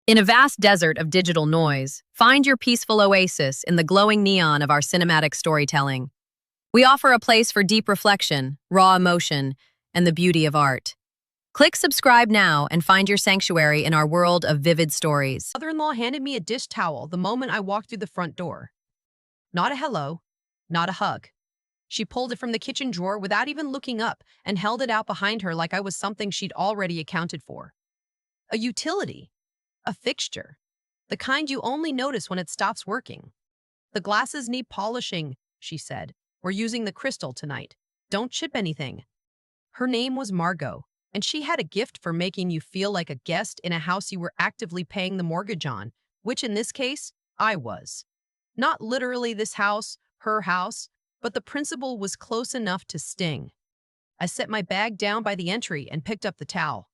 In a vast desert of digital noise, find your peaceful oasis in the glowing neon of our cinematic storytelling. We offer a place for deep reflection, raw emotion, and the beauty of art. Click subscribe now and find your sanctuary in our world of vivid stories. Mother-in-law handed me a dish towel the moment I walked through the front door. Not a hello, not a hug. She pulled it from the kitchen drawer without even looking up and held it out behind her like I was something she'd already accounted for. A utility, a fixture, the kind you only notice when it stops working. The glasses need polishing, she said. We're using the crystal tonight. Don't chip anything. Her name was Margot, and she had a gift for making you feel like a guest in a house you were actively paying the mortgage on, which in this case, I was. Not literally this house, her house, but the principle was close enough to sting. I set my bag down by the entry and picked up the towel.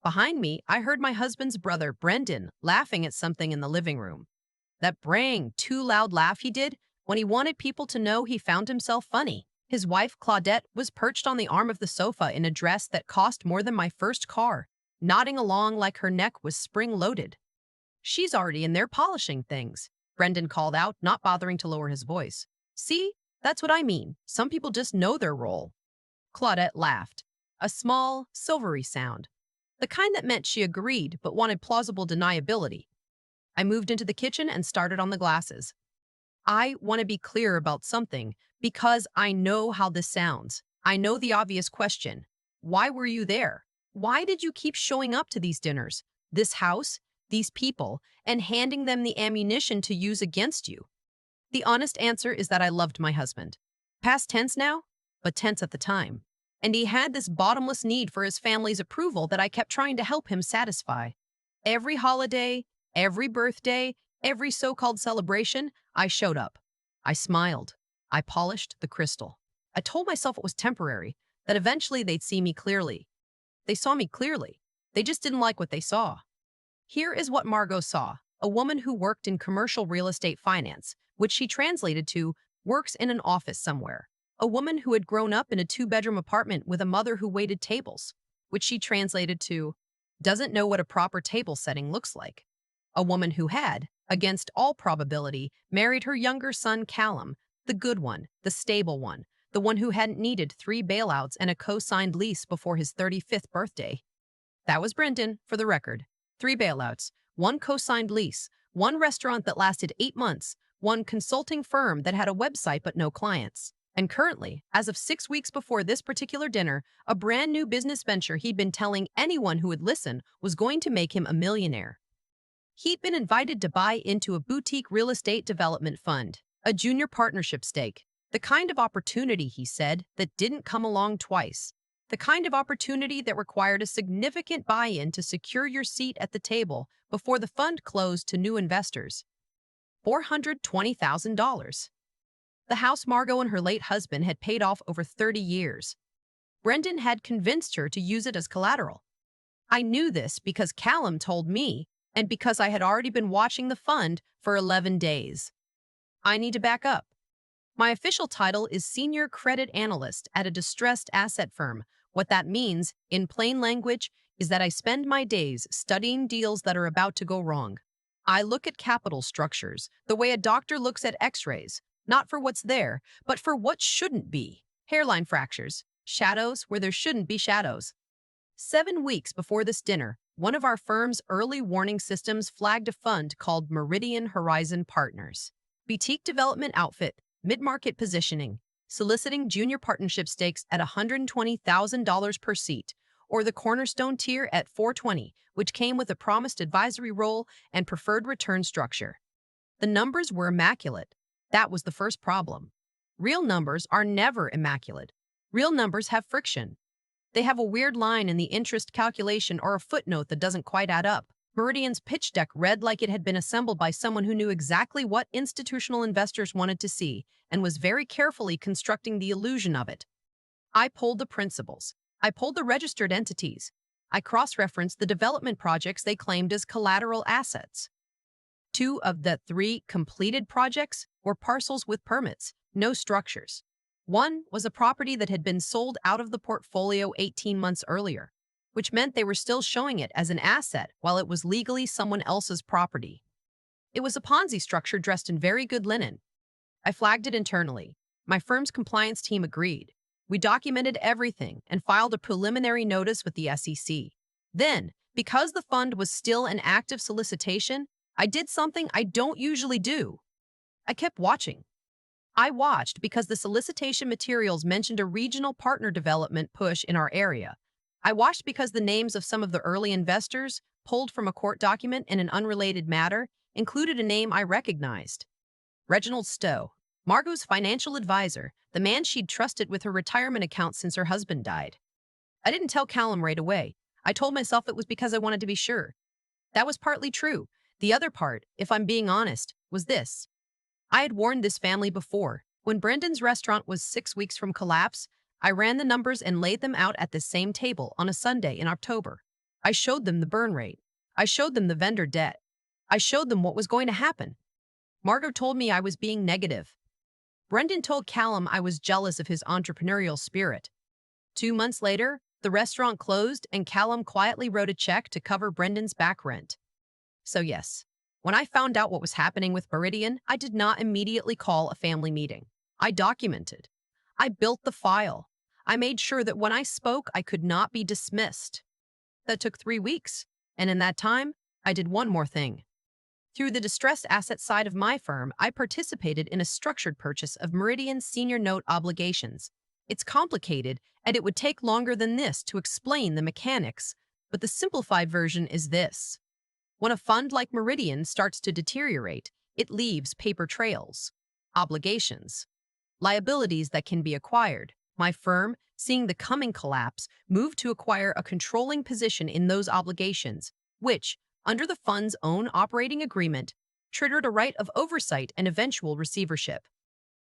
Behind me, I heard my husband's brother, Brendan, laughing at something in the living room. That braying, too loud laugh he did when he wanted people to know he found himself funny. His wife, Claudette, was perched on the arm of the sofa in a dress that cost more than my first car, nodding along like her neck was spring-loaded. She's already in there polishing things, Brendan called out, not bothering to lower his voice. See, that's what I mean. Some people just know their role. Claudette laughed, a small, silvery sound, the kind that meant she agreed but wanted plausible deniability. I moved into the kitchen and started on the glasses. I want to be clear about something because I know how this sounds. I know the obvious question. Why were you there? Why did you keep showing up to these dinners, this house, these people, and handing them the ammunition to use against you? The honest answer is that I loved my husband. Past tense now, but tense at the time. And he had this bottomless need for his family's approval that I kept trying to help him satisfy. Every holiday, every birthday, every so-called celebration, I showed up. I smiled. I polished the crystal. I told myself it was temporary, that eventually they'd see me clearly. They saw me clearly. They just didn't like what they saw. Here is what Margot saw, a woman who worked in commercial real estate finance, which she translated to works in an office somewhere. A woman who had grown up in a two-bedroom apartment with a mother who waited tables, which she translated to doesn't know what a proper table setting looks like. A woman who had, against all probability, married her younger son Callum, the good one, the stable one, the one who hadn't needed 3 bailouts and a co-signed lease before his 35th birthday. That was Brendan, for the record. 3 bailouts, 1 co-signed lease, 1 restaurant that lasted 8 months, 1 consulting firm that had a website but no clients. And currently, as of 6 weeks before this particular dinner, a brand new business venture he'd been telling anyone who would listen was going to make him a millionaire. He'd been invited to buy into a boutique real estate development fund, a junior partnership stake, the kind of opportunity, he said, that didn't come along twice, the kind of opportunity that required a significant buy-in to secure your seat at the table before the fund closed to new investors. $420,000. The house Margot and her late husband had paid off over 30 years. Brendan had convinced her to use it as collateral. I knew this because Callum told me, and because I had already been watching the fund for 11 days. I need to back up. My official title is Senior Credit Analyst at a distressed asset firm. What that means, in plain language, is that I spend my days studying deals that are about to go wrong. I look at capital structures the way a doctor looks at x-rays, not for what's there, but for what shouldn't be. Hairline fractures, shadows where there shouldn't be shadows. 7 weeks before this dinner, one of our firm's early warning systems flagged a fund called Meridian Horizon Partners. Boutique development outfit, mid-market positioning, soliciting junior partnership stakes at $120,000 per seat, or the cornerstone tier at $420,000, which came with a promised advisory role and preferred return structure. The numbers were immaculate. That was the first problem. Real numbers are never immaculate. Real numbers have friction. They have a weird line in the interest calculation or a footnote that doesn't quite add up. Meridian's pitch deck read like it had been assembled by someone who knew exactly what institutional investors wanted to see and was very carefully constructing the illusion of it. I pulled the principals. I pulled the registered entities. I cross-referenced the development projects they claimed as collateral assets. 2 of the 3 completed projects were parcels with permits, no structures. 1 was a property that had been sold out of the portfolio 18 months earlier, which meant they were still showing it as an asset while it was legally someone else's property. It was a Ponzi structure dressed in very good linen. I flagged it internally. My firm's compliance team agreed. We documented everything and filed a preliminary notice with the SEC. Then, because the fund was still an active solicitation, I did something I don't usually do. I kept watching. I watched because the solicitation materials mentioned a regional partner development push in our area. I watched because the names of some of the early investors, pulled from a court document in an unrelated matter, included a name I recognized. Reginald Stowe, Margot's financial advisor, the man she'd trusted with her retirement account since her husband died. I didn't tell Callum right away. I told myself it was because I wanted to be sure. That was partly true. The other part, if I'm being honest, was this. I had warned this family before. When Brendan's restaurant was 6 weeks from collapse, I ran the numbers and laid them out at this same table on a Sunday in October. I showed them the burn rate. I showed them the vendor debt. I showed them what was going to happen. Margot told me I was being negative. Brendan told Callum I was jealous of his entrepreneurial spirit. 2 months later, the restaurant closed and Callum quietly wrote a check to cover Brendan's back rent. So yes, when I found out what was happening with Meridian, I did not immediately call a family meeting. I documented. I built the file. I made sure that when I spoke, I could not be dismissed. That took 3 weeks, and in that time, I did one more thing. Through the distressed asset side of my firm, I participated in a structured purchase of Meridian's senior note obligations. It's complicated, and it would take longer than this to explain the mechanics, but the simplified version is this. When a fund like Meridian starts to deteriorate, it leaves paper trails, obligations, liabilities that can be acquired. My firm, seeing the coming collapse, moved to acquire a controlling position in those obligations, which, under the fund's own operating agreement, triggered a right of oversight and eventual receivership.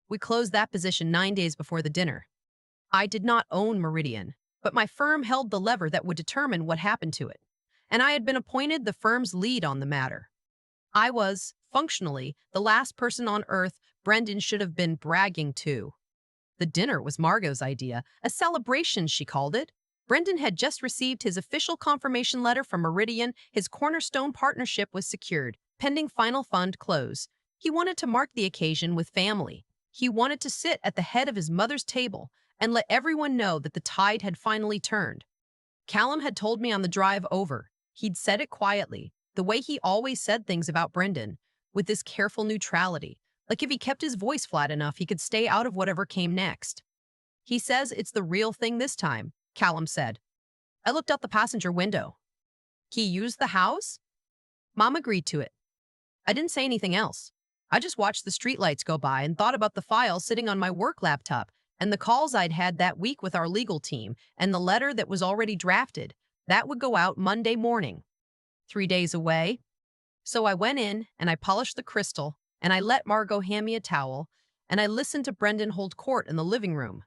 We closed that position 9 days before the dinner. I did not own Meridian, but my firm held the lever that would determine what happened to it, and I had been appointed the firm's lead on the matter. I was, functionally, the last person on earth Brendan should have been bragging to. The dinner was Margot's idea, a celebration, she called it. Brendan had just received his official confirmation letter from Meridian. His cornerstone partnership was secured, pending final fund close. He wanted to mark the occasion with family. He wanted to sit at the head of his mother's table and let everyone know that the tide had finally turned. Callum had told me on the drive over. He'd said it quietly, the way he always said things about Brendan, with this careful neutrality, like if he kept his voice flat enough, he could stay out of whatever came next. He says it's the real thing this time, Callum said. I looked out the passenger window. He used the house? Mom agreed to it. I didn't say anything else. I just watched the streetlights go by and thought about the file sitting on my work laptop and the calls I'd had that week with our legal team and the letter that was already drafted. That would go out Monday morning. 3 days away. So I went in and I polished the crystal and I let Margot hand me a towel and I listened to Brendan hold court in the living room.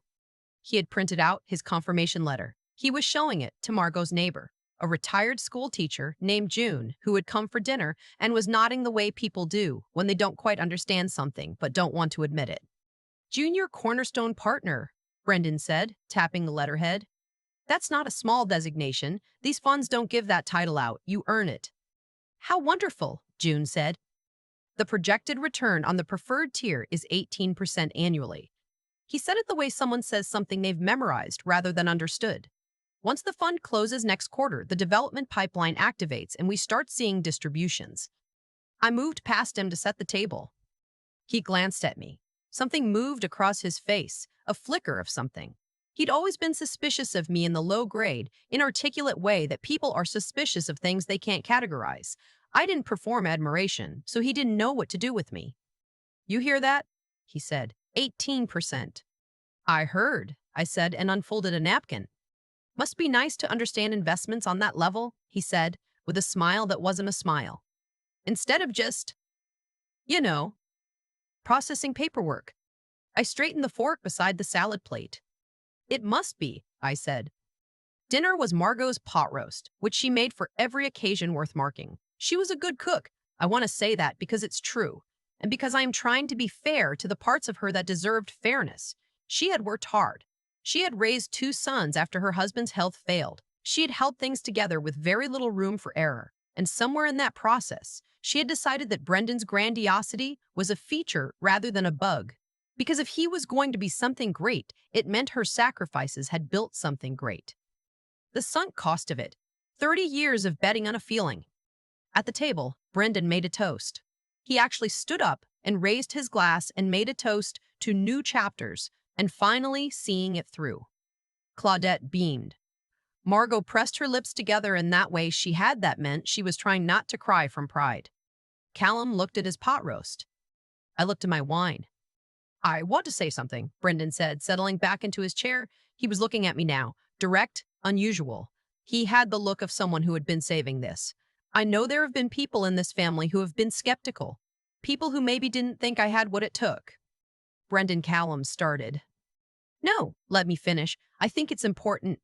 He had printed out his confirmation letter. He was showing it to Margot's neighbor, a retired school teacher named June, who had come for dinner and was nodding the way people do when they don't quite understand something but don't want to admit it. Junior cornerstone partner, Brendan said, tapping the letterhead. That's not a small designation. These funds don't give that title out. You earn it. How wonderful, June said. The projected return on the preferred tier is 18% annually. He said it the way someone says something they've memorized rather than understood. Once the fund closes next quarter, the development pipeline activates and we start seeing distributions. I moved past him to set the table. He glanced at me. Something moved across his face, a flicker of something. He'd always been suspicious of me in the low-grade, inarticulate way that people are suspicious of things they can't categorize. I didn't perform admiration, so he didn't know what to do with me. You hear that? He said. 18%. I heard, I said, and unfolded a napkin. Must be nice to understand investments on that level, he said, with a smile that wasn't a smile. Instead of just, processing paperwork. I straightened the fork beside the salad plate. It must be, I said. Dinner was Margot's pot roast, which she made for every occasion worth marking. She was a good cook. I want to say that because it's true, and because I am trying to be fair to the parts of her that deserved fairness. She had worked hard. She had raised 2 sons after her husband's health failed. She had held things together with very little room for error, and somewhere in that process, she had decided that Brendan's grandiosity was a feature rather than a bug. Because if he was going to be something great, it meant her sacrifices had built something great. The sunk cost of it, 30 years of betting on a feeling. At the table, Brendan made a toast. He actually stood up and raised his glass and made a toast to new chapters and finally seeing it through. Claudette beamed. Margot pressed her lips together in that way that meant she was trying not to cry from pride. Callum looked at his pot roast. I looked at my wine. I want to say something, Brendan said, settling back into his chair. He was looking at me now, direct, unusual. He had the look of someone who had been saving this. I know there have been people in this family who have been skeptical. People who maybe didn't think I had what it took. Brendan Callum started. No, let me finish. I think it's important.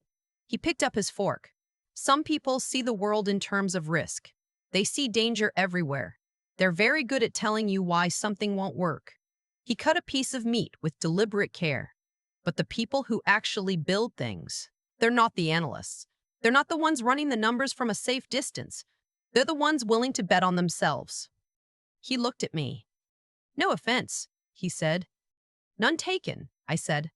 He picked up his fork. Some people see the world in terms of risk. They see danger everywhere. They're very good at telling you why something won't work. He cut a piece of meat with deliberate care. But the people who actually build things, they're not the analysts. They're not the ones running the numbers from a safe distance. They're the ones willing to bet on themselves. He looked at me. No offense, he said. None taken, I said.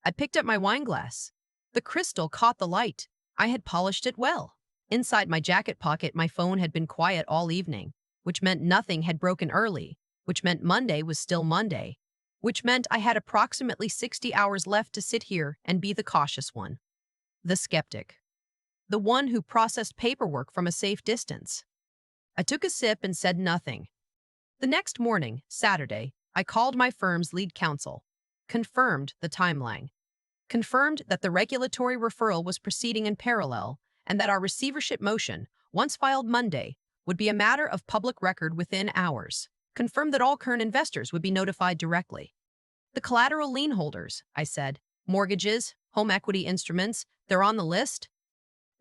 I picked up my wine glass. The crystal caught the light. I had polished it well. Inside my jacket pocket, my phone had been quiet all evening, which meant nothing had broken early, which meant Monday was still Monday, which meant I had approximately 60 hours left to sit here and be the cautious one. The skeptic. The one who processed paperwork from a safe distance. I took a sip and said nothing. The next morning, Saturday, I called my firm's lead counsel, confirmed the timeline, confirmed that the regulatory referral was proceeding in parallel and that our receivership motion, once filed Monday, would be a matter of public record within hours, confirmed that all current investors would be notified directly. The collateral lien holders, I said, mortgages, home equity instruments, they're on the list?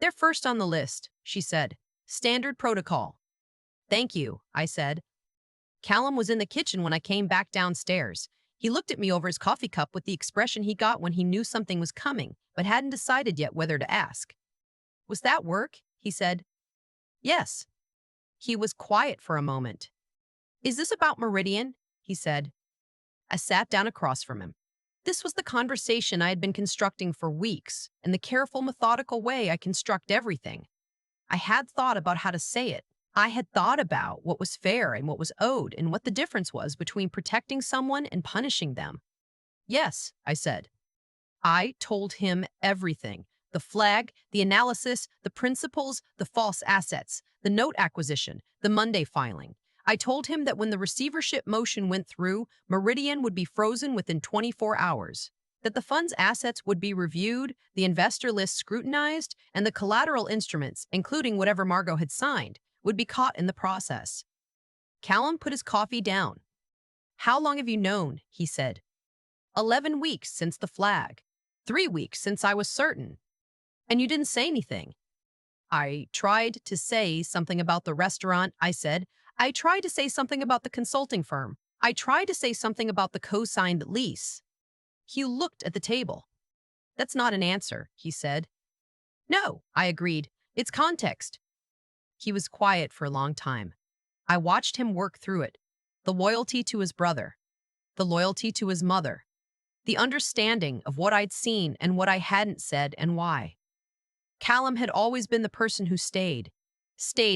They're first on the list, she said. Standard protocol. Thank you, I said. Callum was in the kitchen when I came back downstairs. He looked at me over his coffee cup with the expression he got when he knew something was coming, but hadn't decided yet whether to ask. Was that work? He said. Yes. He was quiet for a moment. Is this about Meridian? He said. I sat down across from him. This was the conversation I had been constructing for weeks, in the careful, methodical way I construct everything. I had thought about how to say it. I had thought about what was fair and what was owed and what the difference was between protecting someone and punishing them. Yes, I said. I told him everything. The flag, the analysis, the principles, the false assets, the note acquisition, the Monday filing. I told him that when the receivership motion went through, Meridian would be frozen within 24 hours, that the fund's assets would be reviewed, the investor list scrutinized, and the collateral instruments, including whatever Margot had signed, would be caught in the process. Callum put his coffee down. How long have you known? He said. 11 weeks since the flag. 3 weeks since I was certain. And you didn't say anything. I tried to say something about the restaurant, I said. I tried to say something about the consulting firm. I tried to say something about the co-signed lease. He looked at the table. That's not an answer, he said. No, I agreed. It's context. He was quiet for a long time. I watched him work through it. The loyalty to his brother. The loyalty to his mother. The understanding of what I'd seen and what I hadn't said and why. Callum had always been the person who stayed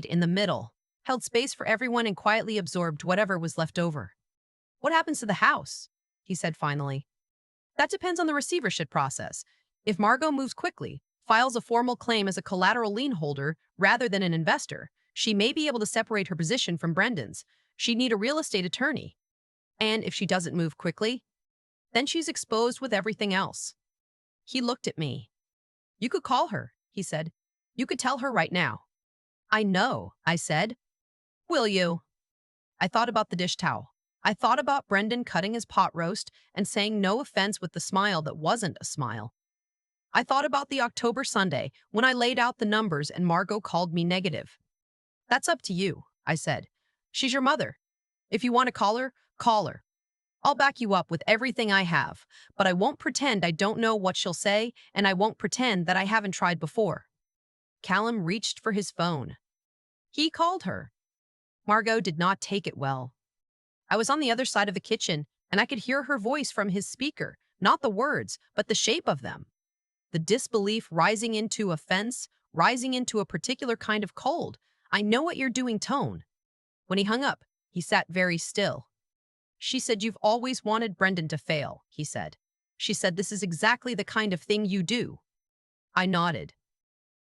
in the middle, held space for everyone and quietly absorbed whatever was left over. What happens to the house? He said finally. That depends on the receivership process. If Margot moves quickly, files a formal claim as a collateral lien holder rather than an investor, she may be able to separate her position from Brendan's. She'd need a real estate attorney. And if she doesn't move quickly, then she's exposed with everything else. He looked at me. You could call her, he said. You could tell her right now. I know, I said. Will you? I thought about the dish towel. I thought about Brendan cutting his pot roast and saying no offense with the smile that wasn't a smile. I thought about the October Sunday when I laid out the numbers and Margot called me negative. That's up to you, I said. She's your mother. If you want to call her, call her. I'll back you up with everything I have, but I won't pretend I don't know what she'll say, and I won't pretend that I haven't tried before. Callum reached for his phone. He called her. Margot did not take it well. I was on the other side of the kitchen, and I could hear her voice from his speaker, not the words, but the shape of them. The disbelief rising into offense, rising into a particular kind of cold. I know what you're doing tone. When he hung up, he sat very still. She said, "You've always wanted Brendan to fail," he said. She said, "This is exactly the kind of thing you do." I nodded.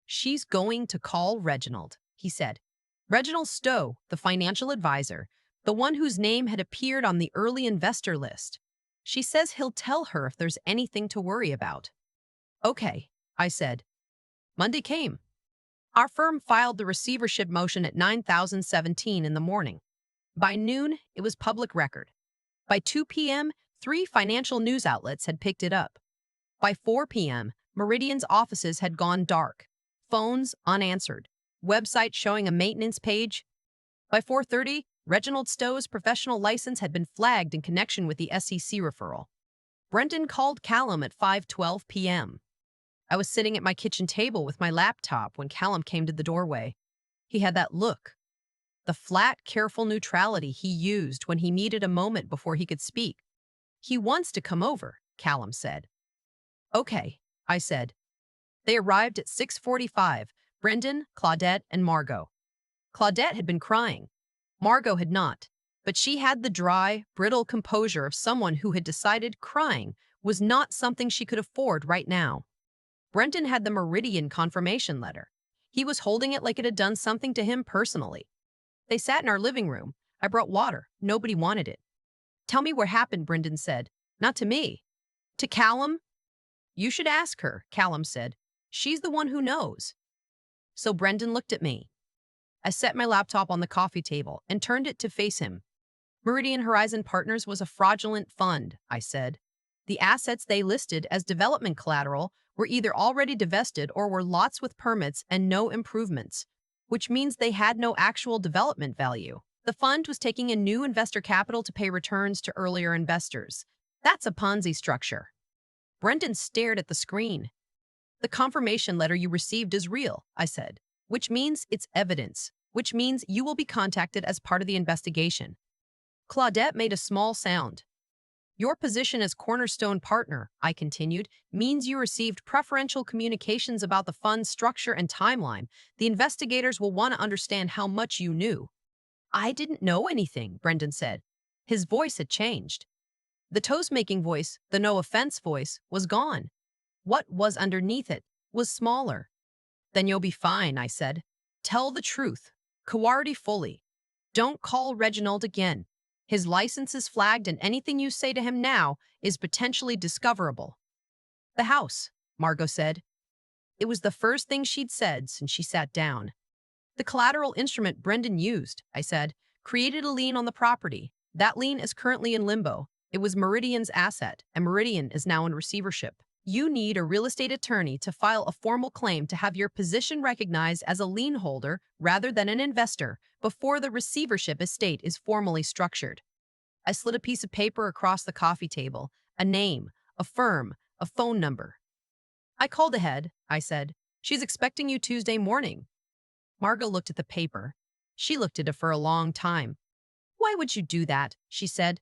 "She's going to call Reginald," he said. Reginald Stowe, the financial advisor, the one whose name had appeared on the early investor list. She says he'll tell her if there's anything to worry about. "Okay," I said. Monday came. Our firm filed the receivership motion at 9,017 in the morning. By noon, it was public record. By 2 p.m., 3 financial news outlets had picked it up. By 4 p.m., Meridian's offices had gone dark. Phones unanswered. Website showing a maintenance page. By 4:30, Reginald Stowe's professional license had been flagged in connection with the SEC referral. Brendan called Callum at 5:12 p.m. I was sitting at my kitchen table with my laptop when Callum came to the doorway. He had that look, the flat, careful neutrality he used when he needed a moment before he could speak. "He wants to come over," Callum said. "Okay," I said. They arrived at 6:45, Brendan, Claudette, and Margot. Claudette had been crying. Margot had not, but she had the dry, brittle composure of someone who had decided crying was not something she could afford right now. Brendan had the Meridian confirmation letter. He was holding it like it had done something to him personally. They sat in our living room. I brought water. Nobody wanted it. "Tell me what happened," Brendan said. "Not to me." "To Callum?" "You should ask her," Callum said. "She's the one who knows." So Brendan looked at me. I set my laptop on the coffee table and turned it to face him. "Meridian Horizon Partners was a fraudulent fund," I said. "The assets they listed as development collateral were either already divested or were lots with permits and no improvements, which means they had no actual development value. The fund was taking in new investor capital to pay returns to earlier investors. That's a Ponzi structure." Brendan stared at the screen. "The confirmation letter you received is real," I said, "which means it's evidence, which means you will be contacted as part of the investigation." Claudette made a small sound. "Your position as cornerstone partner," I continued, "means you received preferential communications about the fund's structure and timeline. The investigators will want to understand how much you knew." "I didn't know anything," Brendan said. His voice had changed. The toast-making voice, the no-offense voice, was gone. What was underneath it was smaller. "Then you'll be fine," I said. "Tell the truth. Coarty fully. Don't call Reginald again. His license is flagged and anything you say to him now is potentially discoverable." "The house," Margot said. It was the first thing she'd said since she sat down. "The collateral instrument Brendan used," I said, "created a lien on the property. That lien is currently in limbo. It was Meridian's asset, and Meridian is now in receivership. You need a real estate attorney to file a formal claim to have your position recognized as a lien holder rather than an investor before the receivership estate is formally structured." I slid a piece of paper across the coffee table, a name, a firm, a phone number. "I called ahead," I said. "She's expecting you Tuesday morning." Margot looked at the paper. She looked at it for a long time. "Why would you do that?" she said.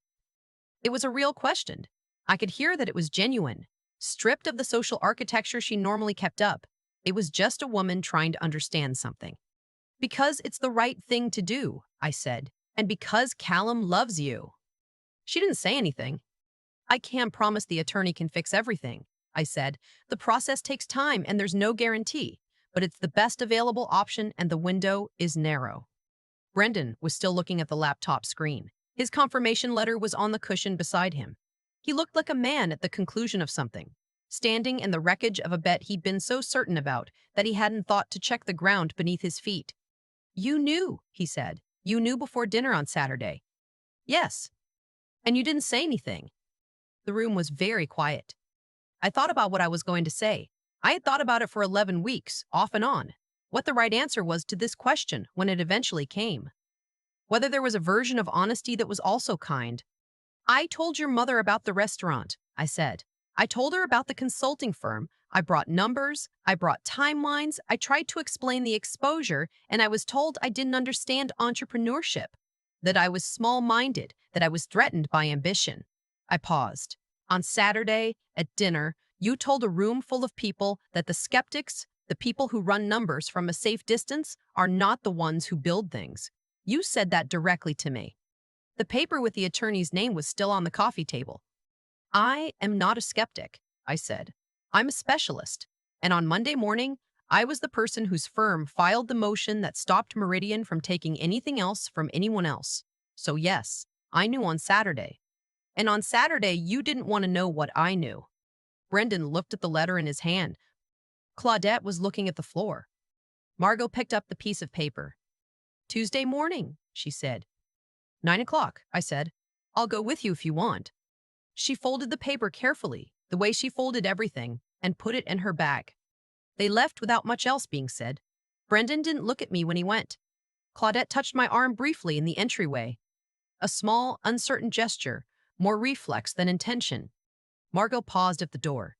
It was a real question. I could hear that it was genuine. Stripped of the social architecture she normally kept up, it was just a woman trying to understand something. "Because it's the right thing to do," I said, "and because Callum loves you." She didn't say anything. "I can't promise the attorney can fix everything," I said. "The process takes time and there's no guarantee, but it's the best available option and the window is narrow." Brendan was still looking at the laptop screen. His confirmation letter was on the cushion beside him. He looked like a man at the conclusion of something, standing in the wreckage of a bet he'd been so certain about that he hadn't thought to check the ground beneath his feet. "You knew," he said. "You knew before dinner on Saturday." "Yes." "And you didn't say anything." The room was very quiet. I thought about what I was going to say. I had thought about it for 11 weeks, off and on. What the right answer was to this question when it eventually came. Whether there was a version of honesty that was also kind. "I told your mother about the restaurant," I said. "I told her about the consulting firm. I brought numbers, I brought timelines, I tried to explain the exposure, and I was told I didn't understand entrepreneurship, that I was small-minded, that I was threatened by ambition. I paused. On Saturday, at dinner, you told a room full of people that the skeptics, the people who run numbers from a safe distance, are not the ones who build things. You said that directly to me. The paper with the attorney's name was still on the coffee table. I am not a skeptic, I said. I'm a specialist. And on Monday morning, I was the person whose firm filed the motion that stopped Meridian from taking anything else from anyone else. So yes, I knew on Saturday. And on Saturday, you didn't want to know what I knew. Brendan looked at the letter in his hand. Claudette was looking at the floor. Margot picked up the piece of paper. Tuesday morning, she said. 9 o'clock, I said. I'll go with you if you want. She folded the paper carefully, the way she folded everything, and put it in her bag. They left without much else being said. Brendan didn't look at me when he went. Claudette touched my arm briefly in the entryway. A small, uncertain gesture, more reflex than intention. Margot paused at the door.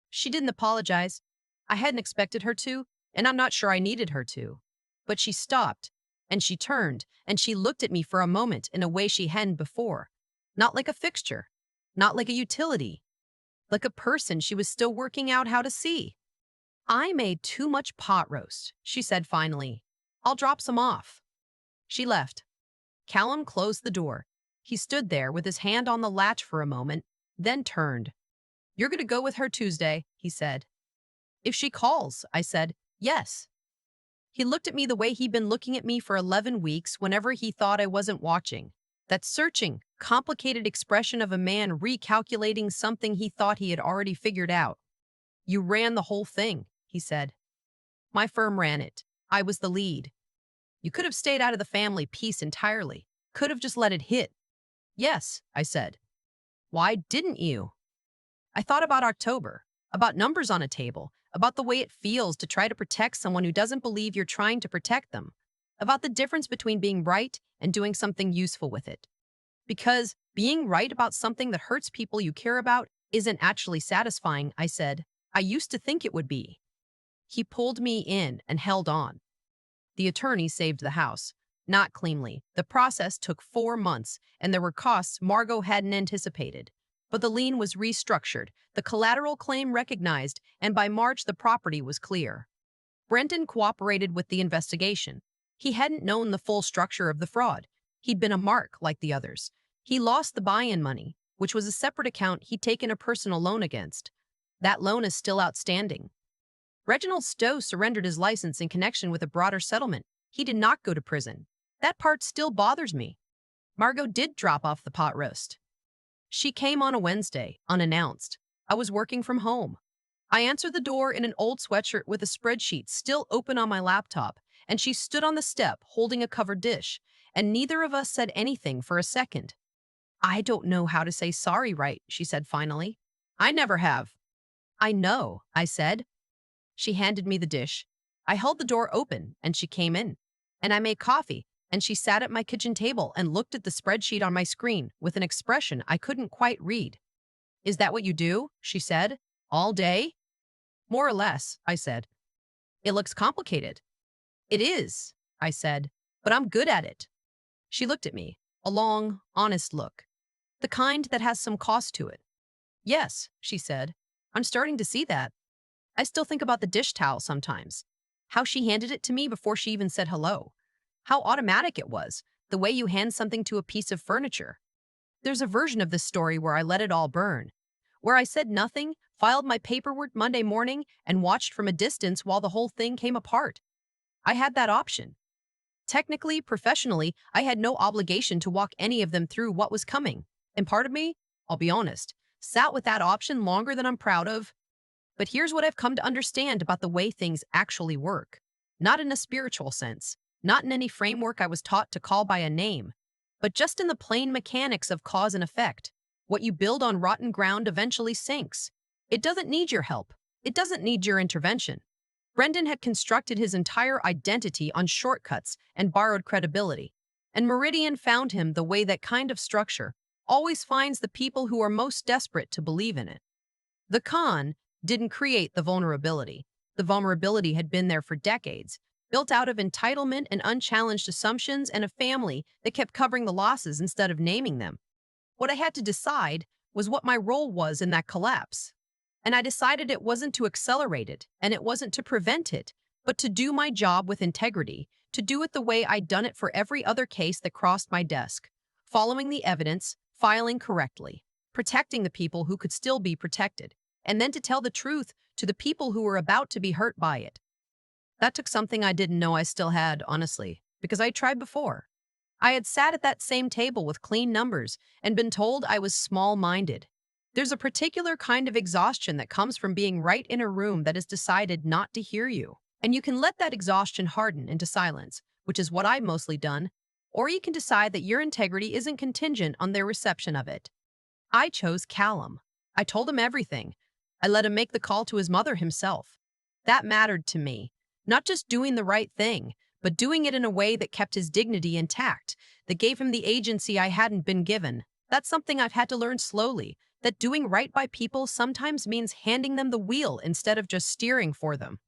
She didn't apologize. I hadn't expected her to, and I'm not sure I needed her to. But she stopped, and she turned, and she looked at me for a moment in a way she hadn't before. Not like a fixture, not like a utility, like a person she was still working out how to see. I made too much pot roast, she said finally. I'll drop some off. She left. Callum closed the door. He stood there with his hand on the latch for a moment, then turned. You're going to go with her Tuesday, he said. If she calls, I said, yes. He looked at me the way he'd been looking at me for 11 weeks whenever he thought I wasn't watching. That searching, complicated expression of a man recalculating something he thought he had already figured out. You ran the whole thing, he said. My firm ran it. I was the lead. You could have stayed out of the family piece entirely. Could have just let it hit. Yes, I said. Why didn't you? I thought about October, about numbers on a table, about the way it feels to try to protect someone who doesn't believe you're trying to protect them, about the difference between being right and doing something useful with it. Because being right about something that hurts people you care about isn't actually satisfying, I said. I used to think it would be. He pulled me in and held on. The attorney saved the house. Not cleanly. The process took 4 months, and there were costs Margot hadn't anticipated. But the lien was restructured, the collateral claim recognized, and by March the property was clear. Brendan cooperated with the investigation. He hadn't known the full structure of the fraud. He'd been a mark like the others. He lost the buy-in money, which was a separate account he'd taken a personal loan against. That loan is still outstanding. Reginald Stowe surrendered his license in connection with a broader settlement. He did not go to prison. That part still bothers me. Margot did drop off the pot roast. She came on a Wednesday, unannounced. I was working from home. I answered the door in an old sweatshirt with a spreadsheet still open on my laptop, and she stood on the step holding a covered dish, and neither of us said anything for a second. I don't know how to say sorry right, she said finally. I never have. I know, I said. She handed me the dish. I held the door open, and she came in. And I made coffee, and she sat at my kitchen table and looked at the spreadsheet on my screen with an expression I couldn't quite read. Is that what you do? She said. All day? More or less, I said. It looks complicated. It is, I said, but I'm good at it. She looked at me, a long, honest look, the kind that has some cost to it. Yes, she said, I'm starting to see that. I still think about the dish towel sometimes. How she handed it to me before she even said hello. How automatic it was, the way you hand something to a piece of furniture. There's a version of this story where I let it all burn, where I said nothing, filed my paperwork Monday morning, and watched from a distance while the whole thing came apart. I had that option. Technically, professionally, I had no obligation to walk any of them through what was coming. And part of me, I'll be honest, sat with that option longer than I'm proud of. But here's what I've come to understand about the way things actually work. Not in a spiritual sense, not in any framework I was taught to call by a name, but just in the plain mechanics of cause and effect. What you build on rotten ground eventually sinks. It doesn't need your help. It doesn't need your intervention. Brendan had constructed his entire identity on shortcuts and borrowed credibility, and Meridian found him the way that kind of structure always finds the people who are most desperate to believe in it. The con, didn't create the vulnerability. The vulnerability had been there for decades, built out of entitlement and unchallenged assumptions and a family that kept covering the losses instead of naming them. What I had to decide was what my role was in that collapse. And I decided it wasn't to accelerate it, and it wasn't to prevent it, but to do my job with integrity, to do it the way I'd done it for every other case that crossed my desk, following the evidence, filing correctly, protecting the people who could still be protected, and then to tell the truth to the people who were about to be hurt by it. That took something I didn't know I still had, honestly, because I tried before. I had sat at that same table with clean numbers and been told I was small-minded. There's a particular kind of exhaustion that comes from being right in a room that has decided not to hear you. And you can let that exhaustion harden into silence, which is what I've mostly done, or you can decide that your integrity isn't contingent on their reception of it. I chose Callum. I told him everything. I let him make the call to his mother himself. That mattered to me. Not just doing the right thing, but doing it in a way that kept his dignity intact, that gave him the agency I hadn't been given. That's something I've had to learn slowly, that doing right by people sometimes means handing them the wheel instead of just steering for them.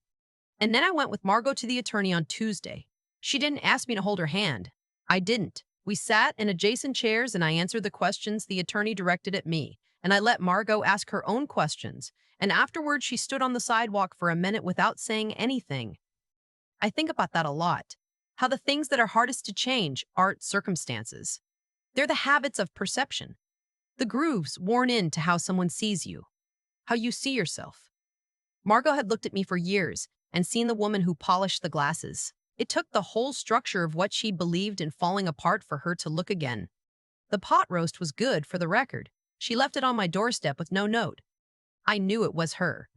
And then I went with Margot to the attorney on Tuesday. She didn't ask me to hold her hand. I didn't. We sat in adjacent chairs and I answered the questions the attorney directed at me, and I let Margot ask her own questions. And afterward, she stood on the sidewalk for a minute without saying anything. I think about that a lot. How the things that are hardest to change aren't circumstances. They're the habits of perception. The grooves worn into how someone sees you, how you see yourself. Margot had looked at me for years and seen the woman who polished the glasses. It took the whole structure of what she believed in falling apart for her to look again. The pot roast was good, for the record. She left it on my doorstep with no note. I knew it was her.